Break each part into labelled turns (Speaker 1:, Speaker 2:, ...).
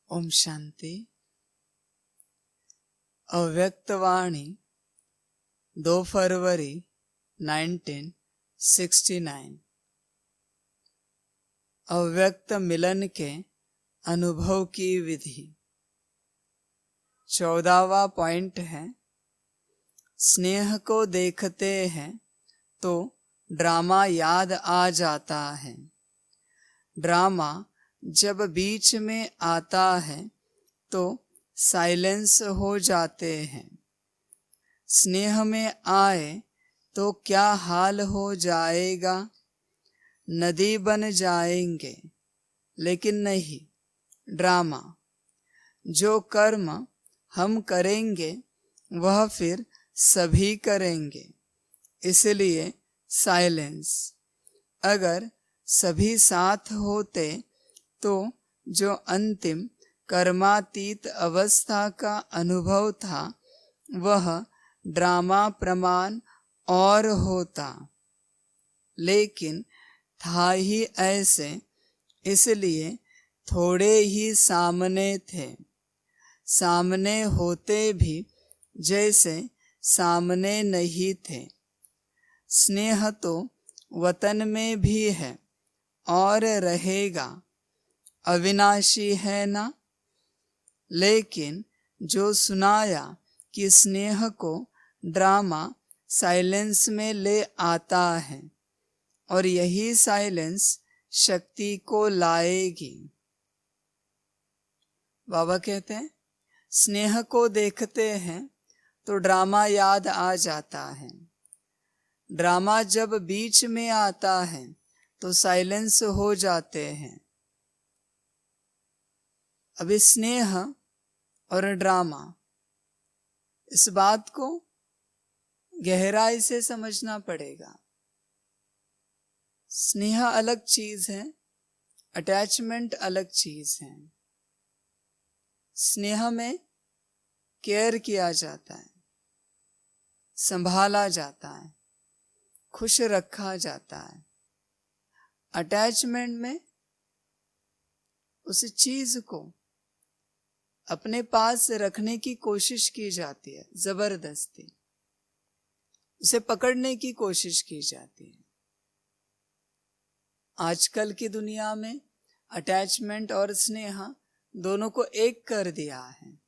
Speaker 1: ओम शांति। अव्यक्तवाणी 2 फरवरी 1969। अव्यक्त मिलन के अनुभव की विधि। 14वां पॉइंट है, स्नेह को देखते हैं तो ड्रामा याद आ जाता है। ड्रामा जब बीच में आता है तो साइलेंस हो जाते हैं। स्नेह में आए तो क्या हाल हो जाएगा, नदी बन जाएंगे। लेकिन नहीं, ड्रामा। जो कर्म हम करेंगे वह फिर सभी करेंगे, इसलिए साइलेंस। अगर सभी साथ होते तो जो अंतिम कर्मातीत अवस्था का अनुभव था वह ड्रामा प्रमाण और होता, लेकिन था ही ऐसे, इसलिए थोड़े ही सामने थे। सामने होते भी जैसे सामने नहीं थे। स्नेह तो वतन में भी है और रहेगा, अविनाशी है ना। लेकिन जो सुनाया कि स्नेह को ड्रामा साइलेंस में ले आता है और यही साइलेंस शक्ति को लाएगी। बाबा कहते हैं, स्नेह को देखते हैं तो ड्रामा याद आ जाता है। ड्रामा जब बीच में आता है तो साइलेंस हो जाते हैं। अभी स्नेह और ड्रामा, इस बात को गहराई से समझना पड़ेगा। स्नेह अलग चीज है, अटैचमेंट अलग चीज है। स्नेह में केयर किया जाता है, संभाला जाता है, खुश रखा जाता है। अटैचमेंट में उस चीज को अपने पास रखने की कोशिश की जाती है, जबरदस्ती उसे पकड़ने की कोशिश की जाती है। आजकल की दुनिया में अटैचमेंट और स्नेह दोनों को एक कर दिया है।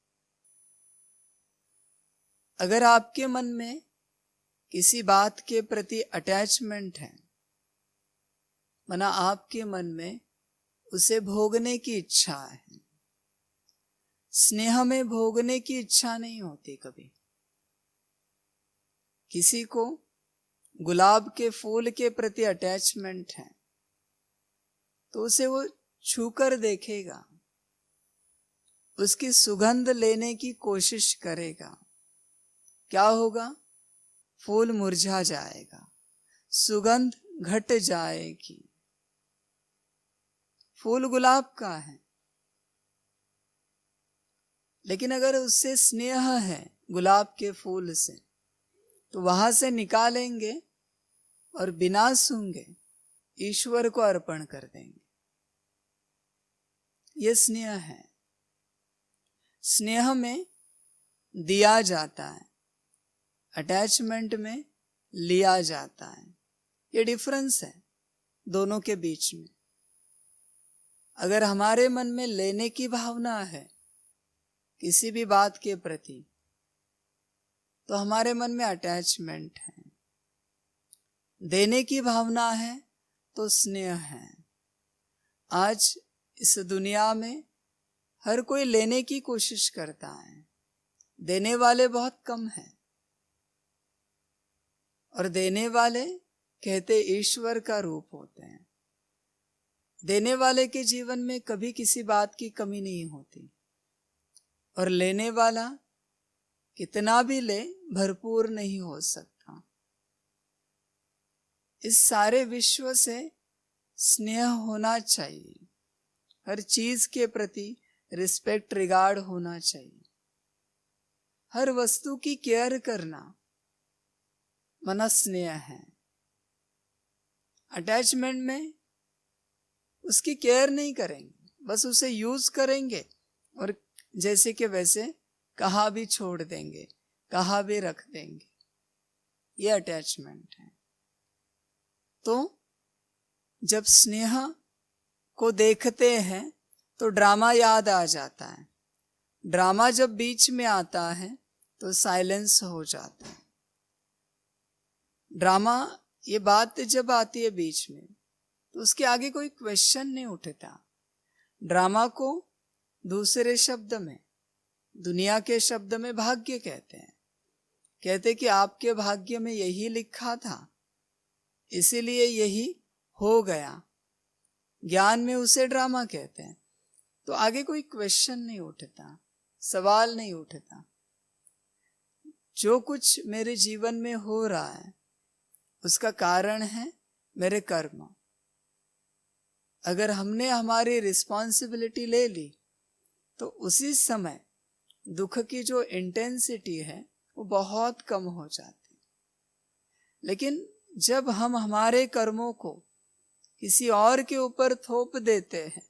Speaker 1: अगर आपके मन में किसी बात के प्रति अटैचमेंट है, माना आपके मन में उसे भोगने की इच्छा है। स्नेह में भोगने की इच्छा नहीं होती कभी। किसी को गुलाब के फूल के प्रति अटैचमेंट है तो उसे वो छूकर देखेगा, उसकी सुगंध लेने की कोशिश करेगा। क्या होगा? फूल मुरझा जाएगा, सुगंध घट जाएगी। फूल गुलाब का है, लेकिन अगर उससे स्नेह है गुलाब के फूल से तो वहां से निकालेंगे और बिना सूंघे ईश्वर को अर्पण कर देंगे। ये स्नेह है। स्नेह में दिया जाता है, अटैचमेंट में लिया जाता है। ये डिफरेंस है दोनों के बीच में। अगर हमारे मन में लेने की भावना है किसी भी बात के प्रति तो हमारे मन में अटैचमेंट है। देने की भावना है तो स्नेह है। आज इस दुनिया में हर कोई लेने की कोशिश करता है, देने वाले बहुत कम हैं। और देने वाले कहते ईश्वर का रूप होते हैं। देने वाले के जीवन में कभी किसी बात की कमी नहीं होती और लेने वाला कितना भी ले भरपूर नहीं हो सकता। इस सारे विश्व से स्नेह होना चाहिए, हर चीज के प्रति रिस्पेक्ट, रिगार्ड होना चाहिए। हर वस्तु की केयर करना मन स्नेह है। अटैचमेंट में उसकी केयर नहीं करेंगे, बस उसे यूज करेंगे और जैसे कि वैसे कहाँ भी छोड़ देंगे, कहाँ भी रख देंगे। ये अटैचमेंट है। तो जब स्नेह को देखते हैं तो ड्रामा याद आ जाता है। ड्रामा जब बीच में आता है तो साइलेंस हो जाता है। ड्रामा, ये बात जब आती है बीच में तो उसके आगे कोई क्वेश्चन नहीं उठता। ड्रामा को दूसरे शब्द में, दुनिया के शब्द में भाग्य कहते हैं। कहते कि आपके भाग्य में यही लिखा था, इसीलिए यही हो गया। ज्ञान में उसे ड्रामा कहते हैं। तो आगे कोई क्वेश्चन नहीं उठता, सवाल नहीं उठता। जो कुछ मेरे जीवन में हो रहा है उसका कारण है मेरे कर्म। अगर हमने हमारी रिस्पॉन्सिबिलिटी ले ली तो उसी समय दुख की जो इंटेंसिटी है वो बहुत कम हो जाती। लेकिन जब हम हमारे कर्मों को किसी और के ऊपर थोप देते हैं,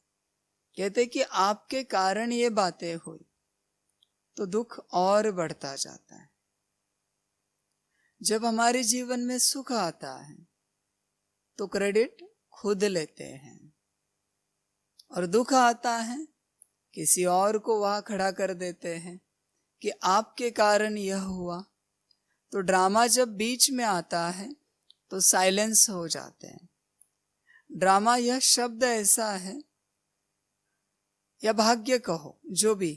Speaker 1: कहते कि आपके कारण ये बातें हुई, तो दुख और बढ़ता जाता है। जब हमारे जीवन में सुख आता है तो क्रेडिट खुद लेते हैं, और दुख आता है किसी और को वहां खड़ा कर देते हैं कि आपके कारण यह हुआ। तो ड्रामा जब बीच में आता है तो साइलेंस हो जाते हैं। ड्रामा यह शब्द ऐसा है, या भाग्य कहो, जो भी,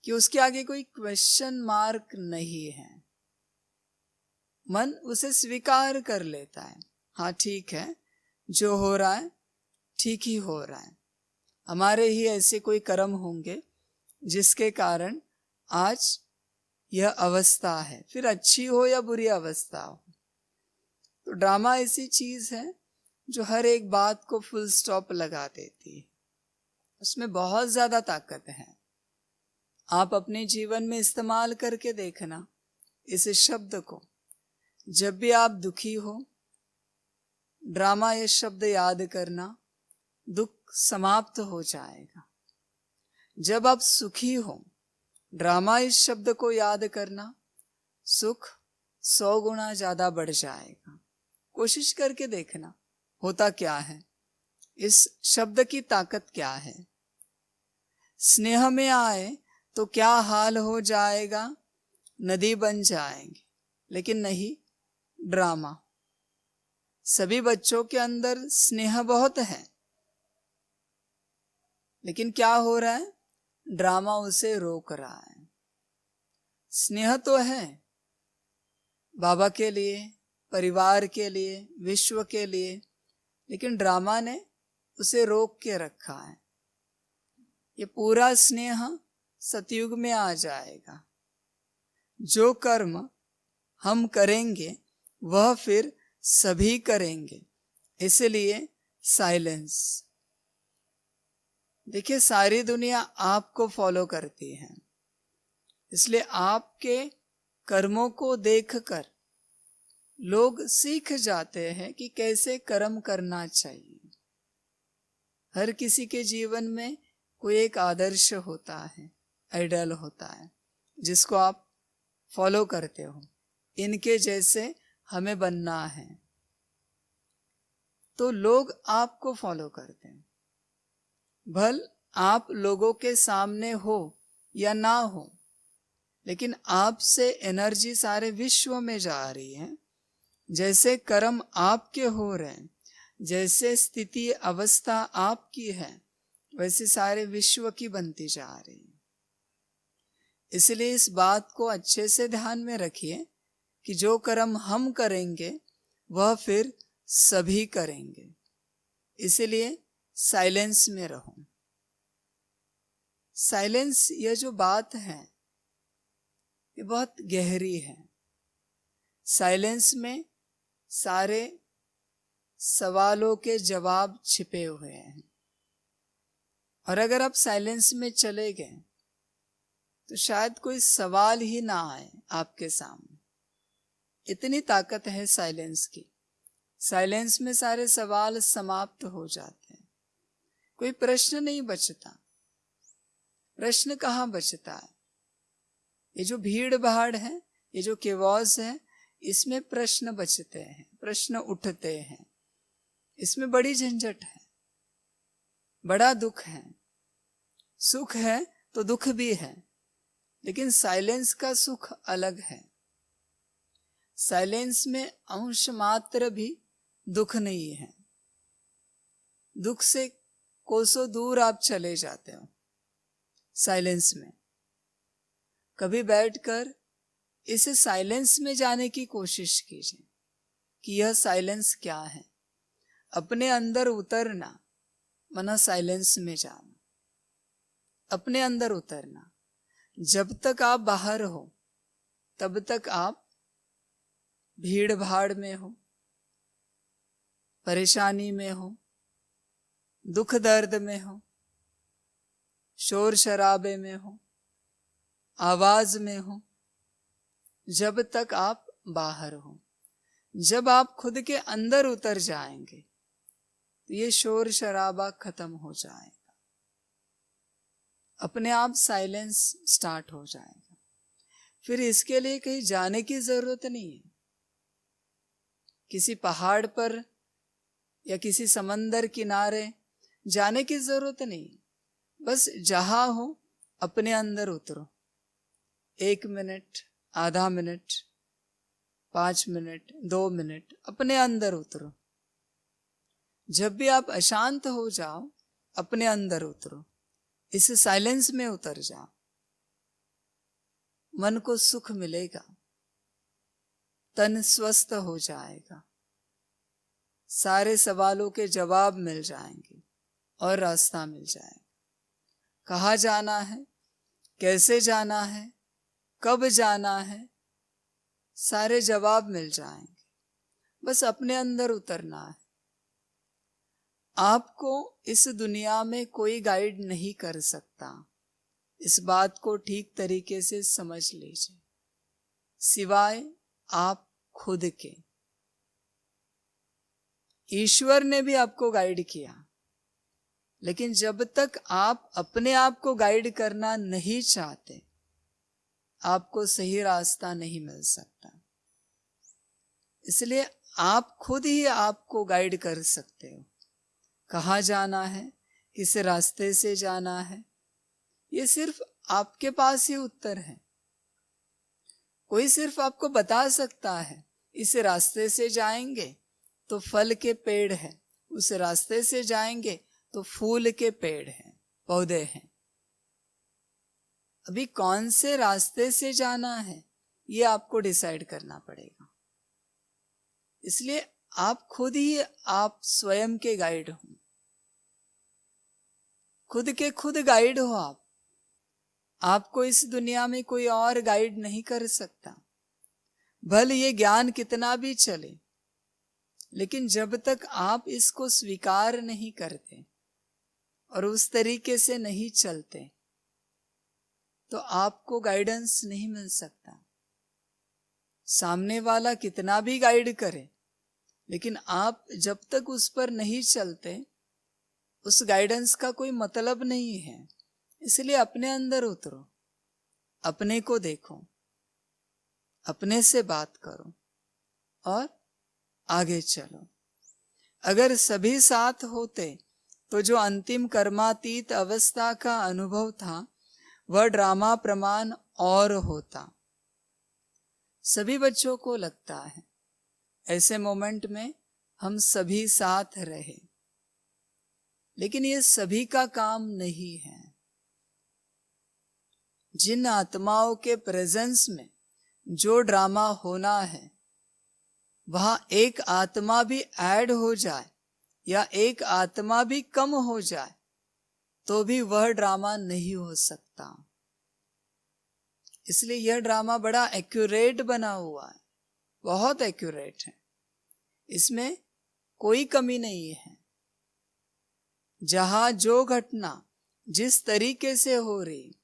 Speaker 1: कि उसके आगे कोई क्वेश्चन मार्क नहीं है। मन उसे स्वीकार कर लेता है। हाँ ठीक है, जो हो रहा है ठीक ही हो रहा है। हमारे ही ऐसे कोई कर्म होंगे जिसके कारण आज यह अवस्था है, फिर अच्छी हो या बुरी अवस्था हो। तो ड्रामा ऐसी चीज है जो हर एक बात को फुल स्टॉप लगा देती है। उसमें बहुत ज्यादा ताकत है। आप अपने जीवन में इस्तेमाल करके देखना इस शब्द को। जब भी आप दुखी हो, ड्रामा ये शब्द याद करना, दुख समाप्त हो जाएगा। जब आप सुखी हो, ड्रामा इस शब्द को याद करना, सुख 100 गुना ज्यादा बढ़ जाएगा। कोशिश करके देखना होता क्या है, इस शब्द की ताकत क्या है। स्नेह में आए तो क्या हाल हो जाएगा, नदी बन जाएंगे। लेकिन नहीं, ड्रामा। सभी बच्चों के अंदर स्नेह बहुत है, लेकिन क्या हो रहा है, ड्रामा उसे रोक रहा है। स्नेह तो है बाबा के लिए, परिवार के लिए, विश्व के लिए, लेकिन ड्रामा ने उसे रोक के रखा है। ये पूरा स्नेह सतयुग में आ जाएगा। जो कर्म हम करेंगे वह फिर सभी करेंगे, इसलिए साइलेंस। देखिए, सारी दुनिया आपको फॉलो करती है, इसलिए आपके कर्मों को देखकर लोग सीख जाते हैं कि कैसे कर्म करना चाहिए। हर किसी के जीवन में कोई एक आदर्श होता है, आइडल होता है, जिसको आप फॉलो करते हो। इनके जैसे हमें बनना है, तो लोग आपको फॉलो करते हैं। भल आप लोगों के सामने हो या ना हो, लेकिन आपसे एनर्जी सारे विश्व में जा रही है। जैसे कर्म आपके हो रहे हैं, जैसे स्थिति अवस्था आपकी है, वैसे सारे विश्व की बनती जा रही है। इसलिए इस बात को अच्छे से ध्यान में रखिए कि जो कर्म हम करेंगे वह फिर सभी करेंगे। इसलिए साइलेंस में रहो। साइलेंस, यह जो बात है ये बहुत गहरी है। साइलेंस में सारे सवालों के जवाब छिपे हुए हैं, और अगर आप साइलेंस में चले गए तो शायद कोई सवाल ही ना आए आपके सामने। इतनी ताकत है साइलेंस की। साइलेंस में सारे सवाल समाप्त हो जाते हैं, कोई प्रश्न नहीं बचता। प्रश्न कहाँ बचता है? ये जो भीड़ भाड़ है, ये जो केवॉस है, इसमें प्रश्न बचते हैं, प्रश्न उठते हैं। इसमें बड़ी झंझट है, बड़ा दुख है। सुख है तो दुख भी है, लेकिन साइलेंस का सुख अलग है। साइलेंस में अंश मात्र भी दुख नहीं है। दुख से कोसों दूर आप चले जाते हो साइलेंस में। कभी बैठकर इस साइलेंस में जाने की कोशिश कीजिए कि यह साइलेंस क्या है। अपने अंदर उतरना माना साइलेंस में जाना, अपने अंदर उतरना। जब तक आप बाहर हो तब तक आप भीड़ भाड़ में हो, परेशानी में हो, दुख दर्द में हो, शोर शराबे में हो, आवाज में हो, जब तक आप बाहर हो। जब आप खुद के अंदर उतर जाएंगे तो ये शोर शराबा खत्म हो जाएगा, अपने आप साइलेंस स्टार्ट हो जाएगा। फिर इसके लिए कहीं जाने की जरूरत नहीं है। किसी पहाड़ पर या किसी समंदर किनारे जाने की जरूरत नहीं। बस जहां हो अपने अंदर उतरो। 1 मिनट, आधा मिनट, 5 मिनट, 2 मिनट अपने अंदर उतरो। जब भी आप अशांत हो जाओ अपने अंदर उतरो, इस साइलेंस में उतर जाओ। मन को सुख मिलेगा, तन स्वस्थ हो जाएगा, सारे सवालों के जवाब मिल जाएंगे और रास्ता मिल जाएगा। कहाँ जाना है, कैसे जाना है, कब जाना है, सारे जवाब मिल जाएंगे। बस अपने अंदर उतरना है। आपको इस दुनिया में कोई गाइड नहीं कर सकता, इस बात को ठीक तरीके से समझ लीजिए, सिवाय आप खुद के। ईश्वर ने भी आपको गाइड किया, लेकिन जब तक आप अपने आप को गाइड करना नहीं चाहते, आपको सही रास्ता नहीं मिल सकता। इसलिए आप खुद ही आपको गाइड कर सकते हो। कहाँ जाना है, किस रास्ते से जाना है, ये सिर्फ आपके पास ही उत्तर है। कोई सिर्फ आपको बता सकता है, इस रास्ते से जाएंगे तो फल के पेड़ है, उस रास्ते से जाएंगे तो फूल के पेड़ हैं, पौधे हैं। अभी कौन से रास्ते से जाना है ये आपको डिसाइड करना पड़ेगा। इसलिए आप खुद ही आप स्वयं के गाइड हो, खुद के खुद गाइड हो आप। आपको इस दुनिया में कोई और गाइड नहीं कर सकता। भले ये ज्ञान कितना भी चले, लेकिन जब तक आप इसको स्वीकार नहीं करते और उस तरीके से नहीं चलते, तो आपको गाइडेंस नहीं मिल सकता। सामने वाला कितना भी गाइड करे, लेकिन आप जब तक उस पर नहीं चलते, उस गाइडेंस का कोई मतलब नहीं है। इसलिए अपने अंदर उतरो, अपने को देखो, अपने से बात करो और आगे चलो। अगर सभी साथ होते तो जो अंतिम कर्मातीत अवस्था का अनुभव था वह ड्रामा प्रमाण और होता। सभी बच्चों को लगता है ऐसे मोमेंट में हम सभी साथ रहे, लेकिन ये सभी का काम नहीं है। जिन आत्माओं के प्रेजेंस में जो ड्रामा होना है, वहां एक आत्मा भी ऐड हो जाए या एक आत्मा भी कम हो जाए तो भी वह ड्रामा नहीं हो सकता। इसलिए यह ड्रामा बड़ा एक्यूरेट बना हुआ है, बहुत एक्यूरेट है, इसमें कोई कमी नहीं है। जहां जो घटना जिस तरीके से हो रही,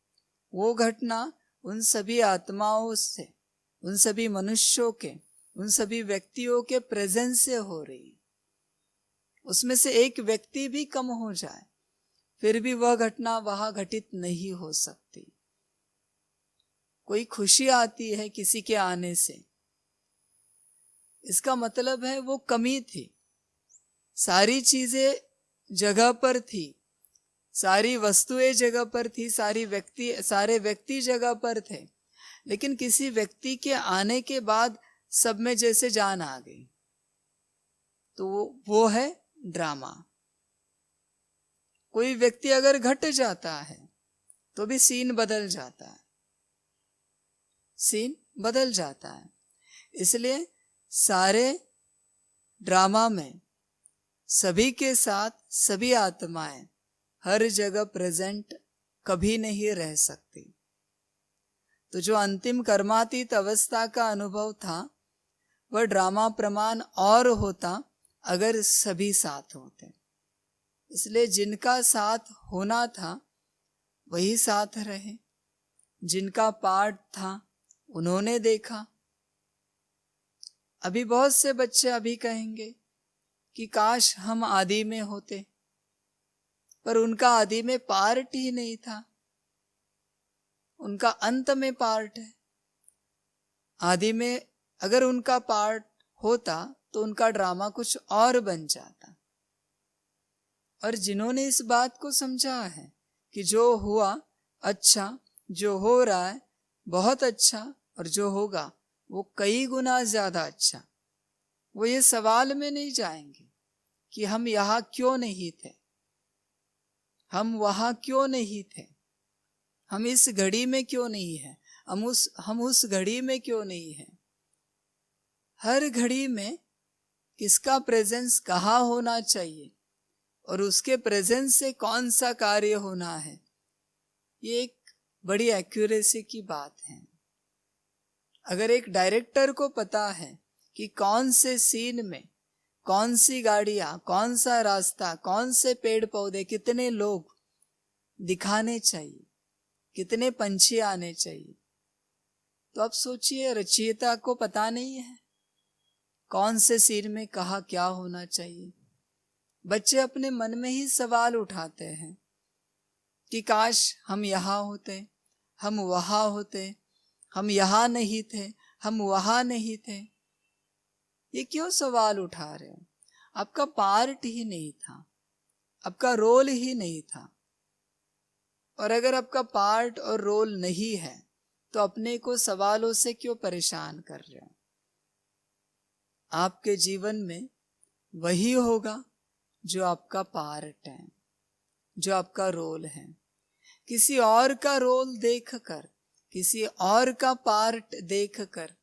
Speaker 1: वो घटना उन सभी आत्माओं से, उन सभी मनुष्यों के, उन सभी व्यक्तियों के प्रेजेंस से हो रही। उसमें से एक व्यक्ति भी कम हो जाए, फिर भी वह घटना वहां घटित नहीं हो सकती। कोई खुशी आती है किसी के आने से, इसका मतलब है वो कमी थी। सारी चीजें जगह पर थी, सारी वस्तुएं जगह पर थी, सारे व्यक्ति जगह पर थे, लेकिन किसी व्यक्ति के आने के बाद सब में जैसे जान आ गई, तो वो है ड्रामा। कोई व्यक्ति अगर घट जाता है तो भी सीन बदल जाता है, सीन बदल जाता है। इसलिए सारे ड्रामा में सभी के साथ सभी आत्माएं हर जगह प्रेजेंट कभी नहीं रह सकती। तो जो अंतिम कर्मातीत अवस्था का अनुभव था वह ड्रामा प्रमाण और होता अगर सभी साथ होते। इसलिए जिनका साथ होना था वही साथ रहे, जिनका पार्ट था उन्होंने देखा। अभी बहुत से बच्चे अभी कहेंगे कि काश हम आदि में होते, पर उनका आदि में पार्ट ही नहीं था, उनका अंत में पार्ट है। आदि में अगर उनका पार्ट होता तो उनका ड्रामा कुछ और बन जाता। और जिन्होंने इस बात को समझा है कि जो हुआ अच्छा, जो हो रहा है बहुत अच्छा, और जो होगा वो कई गुना ज्यादा अच्छा, वो ये सवाल में नहीं जाएंगे कि हम यहाँ क्यों नहीं थे, हम वहां क्यों नहीं थे, हम इस घड़ी में क्यों नहीं है, हम उस घड़ी में क्यों नहीं है। हर घड़ी में किसका प्रेजेंस कहाँ होना चाहिए और उसके प्रेजेंस से कौन सा कार्य होना है, ये एक बड़ी एक्यूरेसी की बात है। अगर एक डायरेक्टर को पता है कि कौन से सीन में कौन सी गाड़ियां, कौन सा रास्ता, कौन से पेड़ पौधे, कितने लोग दिखाने चाहिए, कितने पंछी आने चाहिए, तो अब सोचिए रचयिता को पता नहीं है कौन से सीन में कहा क्या होना चाहिए। बच्चे अपने मन में ही सवाल उठाते हैं कि काश हम यहाँ होते, हम वहां होते, हम यहाँ नहीं थे, हम वहां नहीं थे। ये क्यों सवाल उठा रहे हो? आपका पार्ट ही नहीं था, आपका रोल ही नहीं था। और अगर आपका पार्ट और रोल नहीं है तो अपने को सवालों से क्यों परेशान कर रहे हो? आपके जीवन में वही होगा जो आपका पार्ट है, जो आपका रोल है। किसी और का रोल देखकर, किसी और का पार्ट देखकर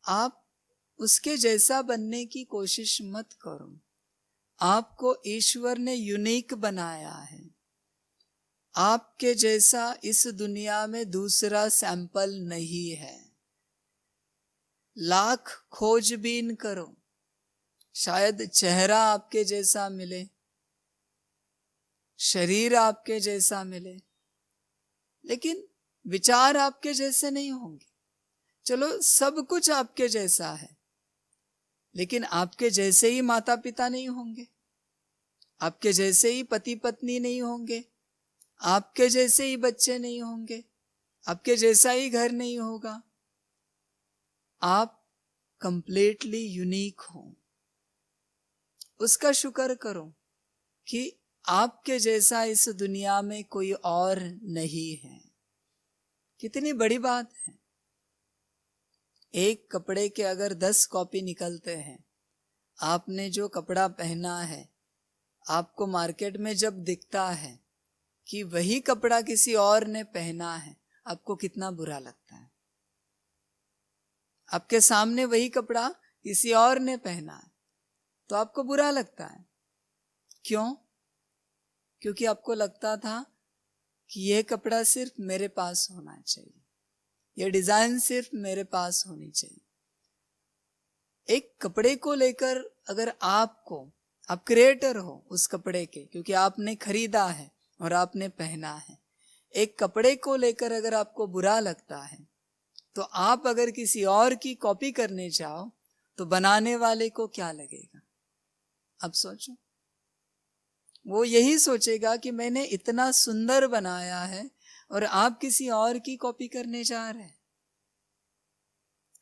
Speaker 1: आप उसके जैसा बनने की कोशिश मत करो। आपको ईश्वर ने यूनिक बनाया है। आपके जैसा इस दुनिया में दूसरा सैंपल नहीं है। लाख खोजबीन करो, शायद चेहरा आपके जैसा मिले, शरीर आपके जैसा मिले, लेकिन विचार आपके जैसे नहीं होंगे। चलो सब कुछ आपके जैसा है, लेकिन आपके जैसे ही माता पिता नहीं होंगे, आपके जैसे ही पति पत्नी नहीं होंगे, आपके जैसे ही बच्चे नहीं होंगे, आपके जैसा ही घर नहीं होगा। आप कंप्लीटली यूनिक हो। उसका शुक्र करो कि आपके जैसा इस दुनिया में कोई और नहीं है। कितनी बड़ी बात है। एक कपड़े के अगर 10 कॉपी निकलते हैं, आपने जो कपड़ा पहना है, आपको मार्केट में जब दिखता है कि वही कपड़ा किसी और ने पहना है, आपको कितना बुरा लगता है। आपके सामने वही कपड़ा किसी और ने पहना है तो आपको बुरा लगता है। क्यों? क्योंकि आपको लगता था कि यह कपड़ा सिर्फ मेरे पास होना चाहिए, यह डिजाइन सिर्फ मेरे पास होनी चाहिए। एक कपड़े को लेकर अगर आप क्रिएटर हो उस कपड़े के, क्योंकि आपने खरीदा है और आपने पहना है। एक कपड़े को लेकर अगर आपको बुरा लगता है तो आप अगर किसी और की कॉपी करने जाओ तो बनाने वाले को क्या लगेगा? अब सोचो। वो यही सोचेगा कि मैंने इतना सुंदर बनाया है और आप किसी और की कॉपी करने जा रहे हैं।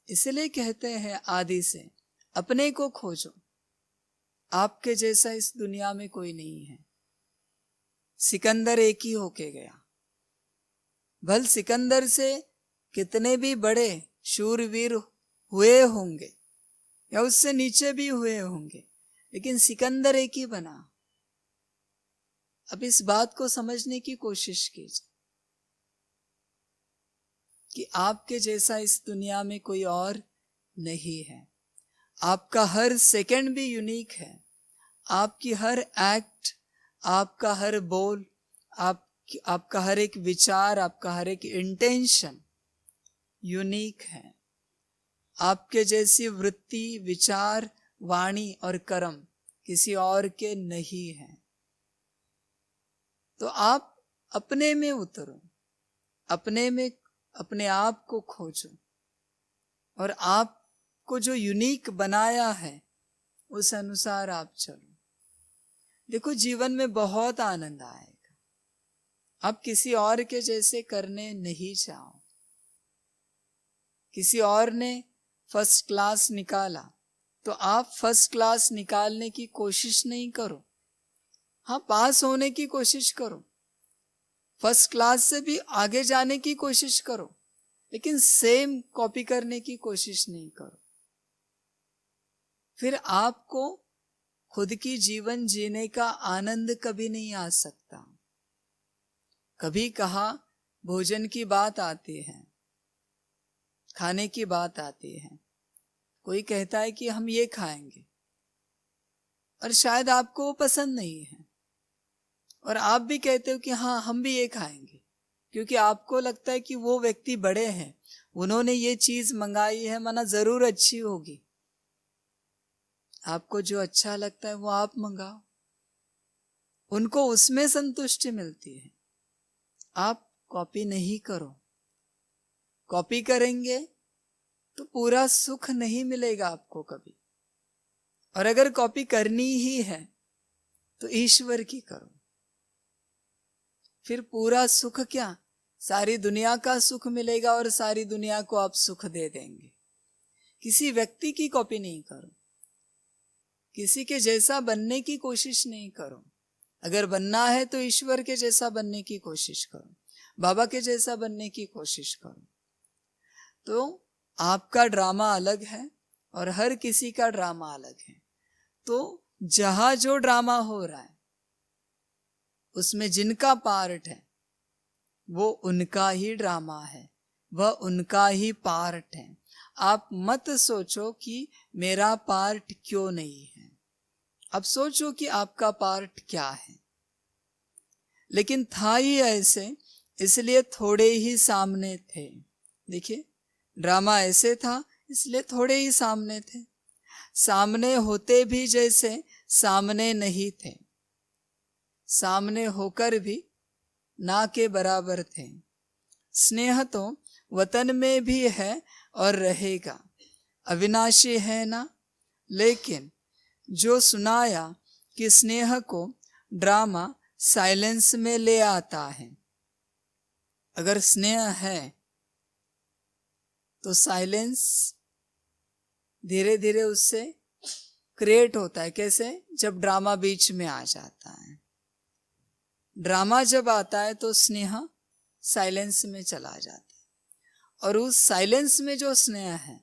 Speaker 1: इसलिए कहते हैं आदि से अपने को खोजो, आपके जैसा इस दुनिया में कोई नहीं है। सिकंदर एक ही होके गया। भल सिकंदर से कितने भी बड़े शूरवीर हुए होंगे या उससे नीचे भी हुए होंगे, लेकिन सिकंदर एक ही बना। अब इस बात को समझने की कोशिश कीजिए कि आपके जैसा इस दुनिया में कोई और नहीं है। आपका हर सेकंड भी यूनिक है। आपकी हर एक्ट, आपका हर बोल, आपका हर एक विचार, आपका हर एक इंटेंशन यूनिक है। आपके जैसी वृत्ति, विचार, वाणी और कर्म किसी और के नहीं है। तो आप अपने में उतरो, अपने में अपने आप को खोजो और आपको जो यूनिक बनाया है उस अनुसार आप चलो। देखो, जीवन में बहुत आनंद आएगा। आप किसी और के जैसे करने नहीं जाओ। किसी और ने फर्स्ट क्लास निकाला तो आप फर्स्ट क्लास निकालने की कोशिश नहीं करो। हाँ, पास होने की कोशिश करो, फर्स्ट क्लास से भी आगे जाने की कोशिश करो, लेकिन सेम कॉपी करने की कोशिश नहीं करो। फिर आपको खुद की जीवन जीने का आनंद कभी नहीं आ सकता। कभी कहा भोजन की बात आती है, खाने की बात आती है, कोई कहता है कि हम ये खाएंगे और शायद आपको वो पसंद नहीं है और आप भी कहते हो कि हाँ हम भी ये खाएंगे, क्योंकि आपको लगता है कि वो व्यक्ति बड़े हैं, उन्होंने ये चीज मंगाई है, माना जरूर अच्छी होगी। आपको जो अच्छा लगता है वो आप मंगाओ, उनको उसमें संतुष्टि मिलती है। आप कॉपी नहीं करो। कॉपी करेंगे तो पूरा सुख नहीं मिलेगा आपको कभी। और अगर कॉपी करनी ही है तो ईश्वर की करो, फिर पूरा सुख क्या, सारी दुनिया का सुख मिलेगा और सारी दुनिया को आप सुख दे देंगे। किसी व्यक्ति की कॉपी नहीं करो, किसी के जैसा बनने की कोशिश नहीं करो। अगर बनना है तो ईश्वर के जैसा बनने की कोशिश करो, बाबा के जैसा बनने की कोशिश करो। तो आपका ड्रामा अलग है और हर किसी का ड्रामा अलग है। तो जहां जो ड्रामा हो रहा है उसमें जिनका पार्ट है वो उनका ही ड्रामा है, वह उनका ही पार्ट है। आप मत सोचो कि मेरा पार्ट क्यों नहीं है। अब सोचो कि आपका पार्ट क्या है। लेकिन था ही ऐसे, इसलिए थोड़े ही सामने थे। देखिए, ड्रामा ऐसे था इसलिए थोड़े ही सामने थे। सामने होते भी जैसे सामने नहीं थे, सामने होकर भी ना के बराबर थे। स्नेह तो वतन में भी है और रहेगा, अविनाशी है ना। लेकिन जो सुनाया कि स्नेह को ड्रामा साइलेंस में ले आता है। अगर स्नेह है तो साइलेंस धीरे धीरे उससे क्रिएट होता है। कैसे? जब ड्रामा बीच में आ जाता है। ड्रामा जब आता है तो स्नेह साइलेंस में चला जाता है और उस साइलेंस में जो स्नेह है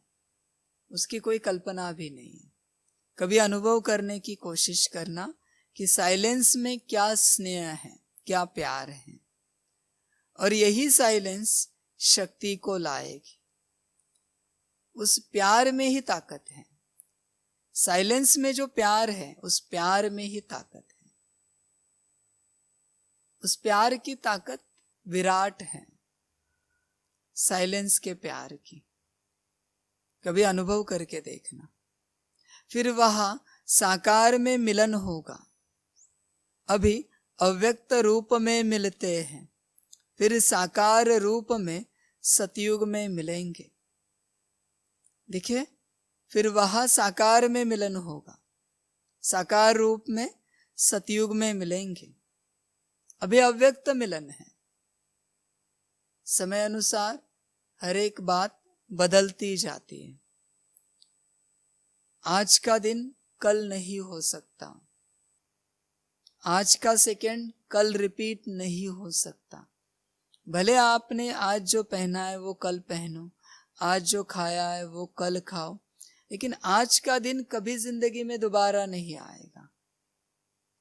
Speaker 1: उसकी कोई कल्पना भी नहीं है। कभी अनुभव करने की कोशिश करना कि साइलेंस में क्या स्नेह है, क्या प्यार है, और यही साइलेंस शक्ति को लाएगी। उस प्यार में ही ताकत है। साइलेंस में जो प्यार है उस प्यार में ही ताकत है। उस प्यार की ताकत विराट है, साइलेंस के प्यार की। कभी अनुभव करके देखना। फिर वहां साकार में मिलन होगा। अभी अव्यक्त रूप में मिलते हैं, फिर साकार रूप में सतयुग में मिलेंगे। देखिए, फिर वहां साकार में मिलन होगा। साकार रूप में सतयुग में मिलेंगे। अभी अव्यक्त मिलन है। समय अनुसार हर एक बात बदलती जाती है। आज का दिन कल नहीं हो सकता, आज का सेकंड कल रिपीट नहीं हो सकता। भले आपने आज जो पहना है वो कल पहनो, आज जो खाया है वो कल खाओ, लेकिन आज का दिन कभी जिंदगी में दोबारा नहीं आएगा,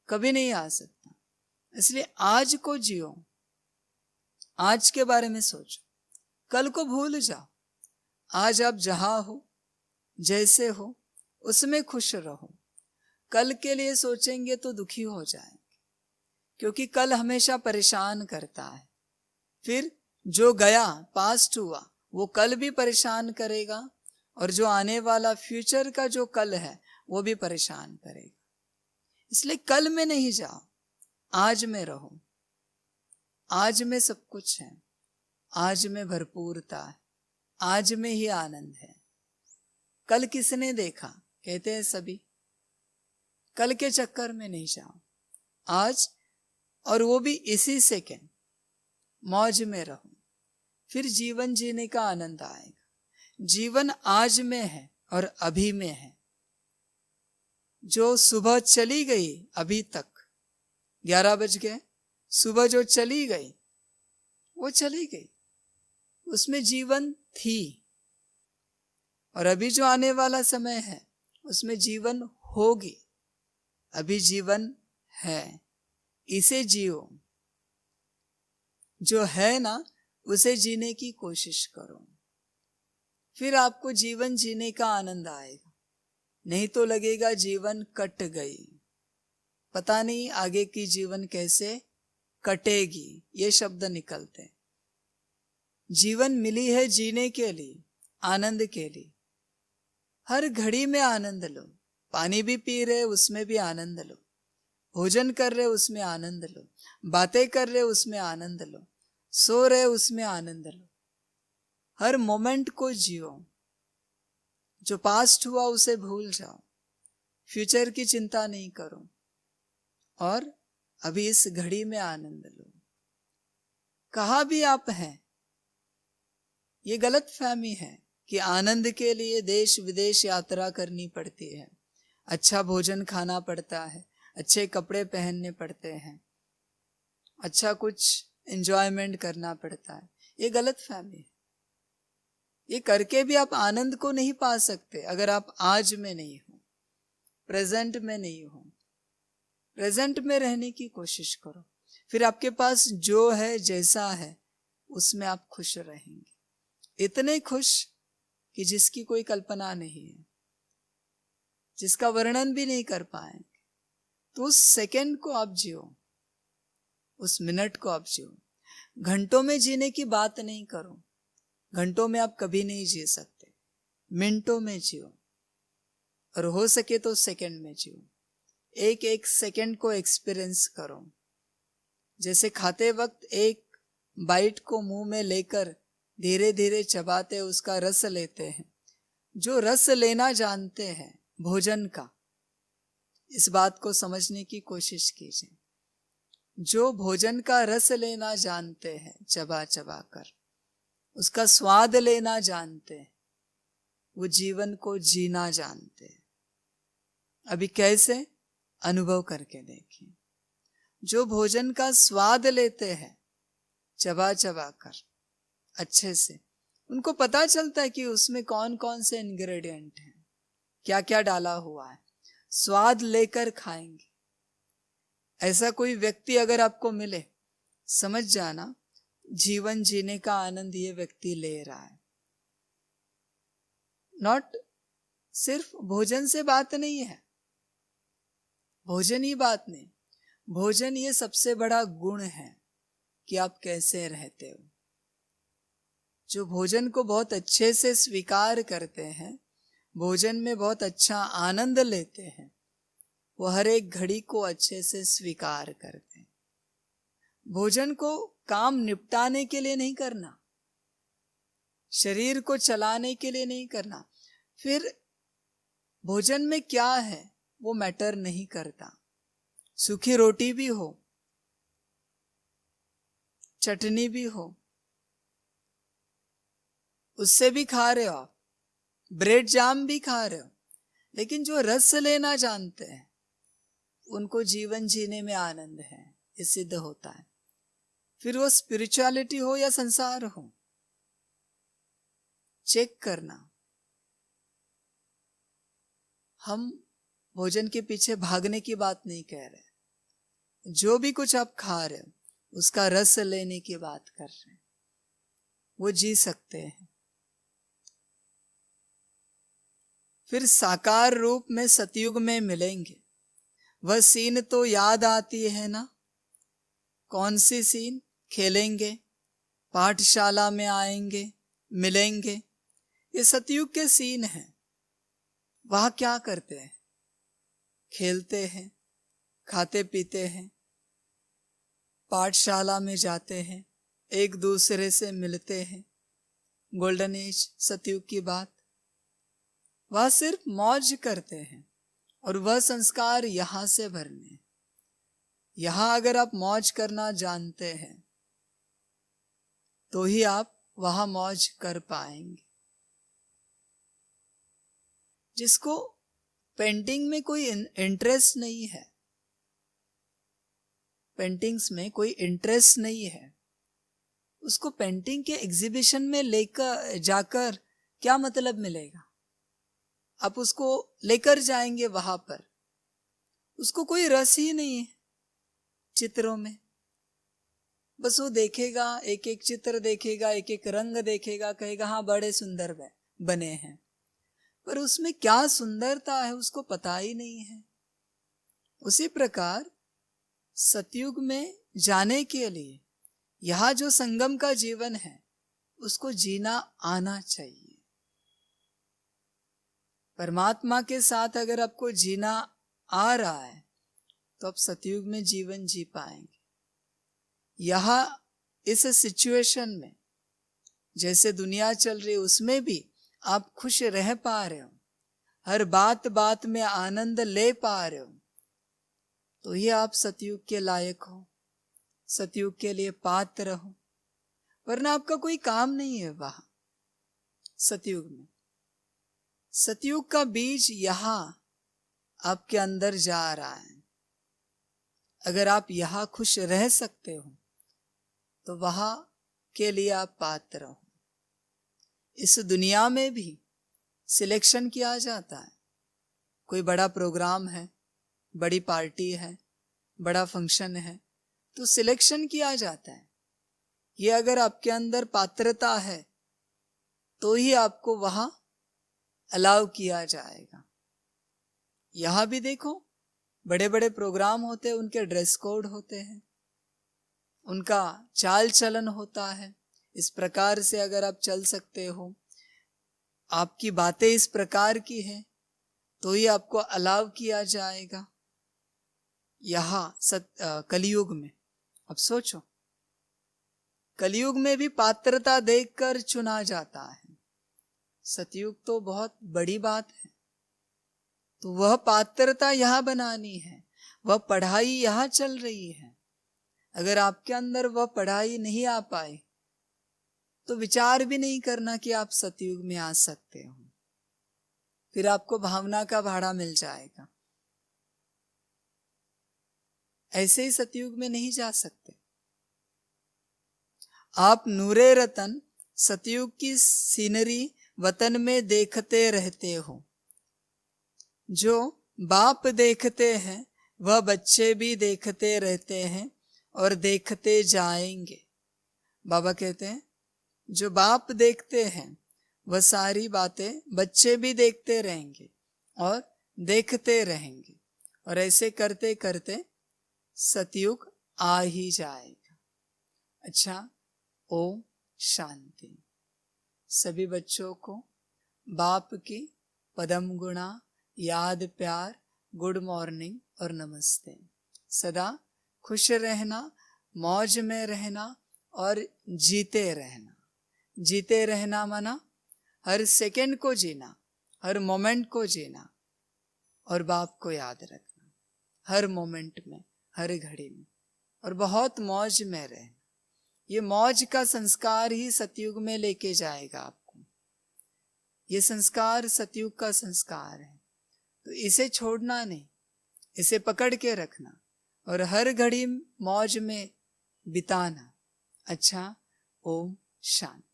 Speaker 1: कभी नहीं आ सकता। इसलिए आज को जियो, आज के बारे में सोचो, कल को भूल जाओ। आज आप जहां हो, जैसे हो, उसमें खुश रहो। कल के लिए सोचेंगे तो दुखी हो जाएंगे, क्योंकि कल हमेशा परेशान करता है। फिर जो गया, पास्ट हुआ, वो कल भी परेशान करेगा, और जो आने वाला फ्यूचर का जो कल है वो भी परेशान करेगा। इसलिए कल में नहीं जाओ, आज में रहो। आज में सब कुछ है, आज में भरपूरता है, आज में ही आनंद है। कल किसने देखा, कहते हैं सभी। कल के चक्कर में नहीं जाओ, आज, और वो भी इसी सेकंड मौज में रहो। फिर जीवन जीने का आनंद आएगा। जीवन आज में है और अभी में है। जो सुबह चली गई, अभी तक 11 बज गए, सुबह जो चली गई वो चली गई, उसमें जीवन थी। और अभी जो आने वाला समय है उसमें जीवन होगी। अभी जीवन है, इसे जियो। जो है ना, उसे जीने की कोशिश करो। फिर आपको जीवन जीने का आनंद आएगा। नहीं तो लगेगा जीवन कट गई, पता नहीं आगे की जीवन कैसे कटेगी। ये शब्द निकलते। जीवन मिली है जीने के लिए, आनंद के लिए। हर घड़ी में आनंद लो। पानी भी पी रहे उसमें भी आनंद लो, भोजन कर रहे उसमें आनंद लो, बातें कर रहे उसमें आनंद लो, सो रहे उसमें आनंद लो। हर मोमेंट को जियो। जो पास्ट हुआ उसे भूल जाओ, फ्यूचर की चिंता नहीं करो, और अभी इस घड़ी में आनंद लो। कहाँ भी आप हैं, ये गलत फहमी है कि आनंद के लिए देश विदेश यात्रा करनी पड़ती है, अच्छा भोजन खाना पड़ता है, अच्छे कपड़े पहनने पड़ते हैं, अच्छा कुछ एंजॉयमेंट करना पड़ता है। ये गलत फहमी है। ये करके भी आप आनंद को नहीं पा सकते अगर आप आज में नहीं हो, प्रेजेंट में नहीं हो। प्रेजेंट में रहने की कोशिश करो। फिर आपके पास जो है, जैसा है, उसमें आप खुश रहेंगे। इतने खुश कि जिसकी कोई कल्पना नहीं है, जिसका वर्णन भी नहीं कर पाएंगे। तो उस सेकंड को आप जियो, उस मिनट को आप जियो। घंटों में जीने की बात नहीं करो, घंटों में आप कभी नहीं जी सकते। मिनटों में जियो, और हो सके तो सेकंड में जियो। एक एक सेकंड को एक्सपीरियंस करो। जैसे खाते वक्त एक बाइट को मुंह में लेकर धीरे धीरे चबाते उसका रस लेते हैं। जो रस लेना जानते हैं भोजन का, इस बात को समझने की कोशिश कीजिए। जो भोजन का रस लेना जानते हैं, चबा चबा कर उसका स्वाद लेना जानते हैं, वो जीवन को जीना जानते हैं। अभी कैसे? अनुभव करके देखिए। जो भोजन का स्वाद लेते हैं चबा चबा कर अच्छे से, उनको पता चलता है कि उसमें कौन कौन से इंग्रेडिएंट हैं, क्या क्या डाला हुआ है। स्वाद लेकर खाएंगे। ऐसा कोई व्यक्ति अगर आपको मिले, समझ जाना जीवन जीने का आनंद ये व्यक्ति ले रहा है। नॉट सिर्फ भोजन से बात नहीं है, भोजन ही बात नहीं, भोजन ये सबसे बड़ा गुण है कि आप कैसे रहते हो। जो भोजन को बहुत अच्छे से स्वीकार करते हैं, भोजन में बहुत अच्छा आनंद लेते हैं, वो हर एक घड़ी को अच्छे से स्वीकार करते हैं। भोजन को काम निपटाने के लिए नहीं करना, शरीर को चलाने के लिए नहीं करना। फिर भोजन में क्या है वो मैटर नहीं करता, सूखी रोटी भी हो, चटनी भी हो, उससे भी खा रहे हो आप, ब्रेड जाम भी खा रहे हो, लेकिन जो रस लेना जानते हैं उनको जीवन जीने में आनंद है, ये सिद्ध होता है। फिर वो स्पिरिचुअलिटी हो या संसार हो, चेक करना। हम भोजन के पीछे भागने की बात नहीं कह रहे, जो भी कुछ आप खा रहे हो उसका रस लेने की बात कर रहे हैं, वो जी सकते हैं। फिर साकार रूप में सतयुग में मिलेंगे। वह सीन तो याद आती है ना? कौन सी सीन? खेलेंगे, पाठशाला में आएंगे, मिलेंगे, ये सतयुग के सीन हैं। वहां क्या करते हैं? खेलते हैं, खाते पीते हैं, पाठशाला में जाते हैं, एक दूसरे से मिलते हैं। गोल्डन एज, सतयुग की बात। वह सिर्फ मौज करते हैं और वह संस्कार यहां से भरने। यहां अगर आप मौज करना जानते हैं तो ही आप वहां मौज कर पाएंगे। जिसको पेंटिंग में कोई इंटरेस्ट नहीं है, पेंटिंग्स में कोई इंटरेस्ट नहीं है, उसको पेंटिंग के एग्जीबिशन में लेकर जाकर क्या मतलब मिलेगा? आप उसको लेकर जाएंगे वहां पर, उसको कोई रस ही नहीं है चित्रों में। बस वो देखेगा, एक एक चित्र देखेगा, एक एक रंग देखेगा, कहेगा हाँ बड़े सुंदर बने हैं, पर उसमें क्या सुंदरता है उसको पता ही नहीं है। उसी प्रकार सतयुग में जाने के लिए यहां जो संगम का जीवन है उसको जीना आना चाहिए। परमात्मा के साथ अगर आपको जीना आ रहा है तो आप सतयुग में जीवन जी पाएंगे। यहां इस सिचुएशन में जैसे दुनिया चल रही है उसमें भी आप खुश रह पा रहे हो, हर बात बात में आनंद ले पा रहे हो, तो ये आप सतयुग के लायक हो, सतयुग के लिए पात्र हो। वरना आपका कोई काम नहीं है वहां सतयुग में। सतयुग का बीज यहां आपके अंदर जा रहा है। अगर आप यहां खुश रह सकते हो तो वहां के लिए आप पात्र हो। इस दुनिया में भी सिलेक्शन किया जाता है। कोई बड़ा प्रोग्राम है, बड़ी पार्टी है, बड़ा फंक्शन है, तो सिलेक्शन किया जाता है। ये अगर आपके अंदर पात्रता है तो ही आपको वहां अलाउ किया जाएगा। यहां भी देखो बड़े बड़े प्रोग्राम होते हैं, उनके ड्रेस कोड होते हैं, उनका चाल चलन होता है। इस प्रकार से अगर आप चल सकते हो, आपकी बातें इस प्रकार की हैं, तो ही आपको अलाउ किया जाएगा। यहां कलयुग में अब सोचो, कलयुग में भी पात्रता देखकर चुना जाता है। सतयुग तो बहुत बड़ी बात है, तो वह पात्रता यहां बनानी है। वह पढ़ाई यहां चल रही है। अगर आपके अंदर वह पढ़ाई नहीं आ पाए तो विचार भी नहीं करना कि आप सतयुग में आ सकते हो। फिर आपको भावना का भाड़ा मिल जाएगा। ऐसे ही सतयुग में नहीं जा सकते। आप नूरे रतन सतयुग की सीनरी वतन में देखते रहते हो। जो बाप देखते हैं वह बच्चे भी देखते रहते हैं और देखते जाएंगे। बाबा कहते हैं जो बाप देखते हैं वह सारी बातें बच्चे भी देखते रहेंगे और देखते रहेंगे, और ऐसे करते करते सतयुग आ ही जाएगा। अच्छा, ओम शांति। सभी बच्चों को बाप की पदम गुणा, याद, प्यार, गुड मॉर्निंग और नमस्ते। सदा खुश रहना, मौज में रहना और जीते रहना। जीते रहना माना हर सेकंड को जीना, हर मोमेंट को जीना और बाप को याद रखना हर मोमेंट में। हर घड़ी में, और बहुत मौज में रहना। ये मौज का संस्कार ही सतयुग में लेके जाएगा आपको। ये संस्कार सतयुग का संस्कार है, तो इसे छोड़ना नहीं, इसे पकड़ के रखना और हर घड़ी मौज में बिताना। अच्छा, ओम शांति।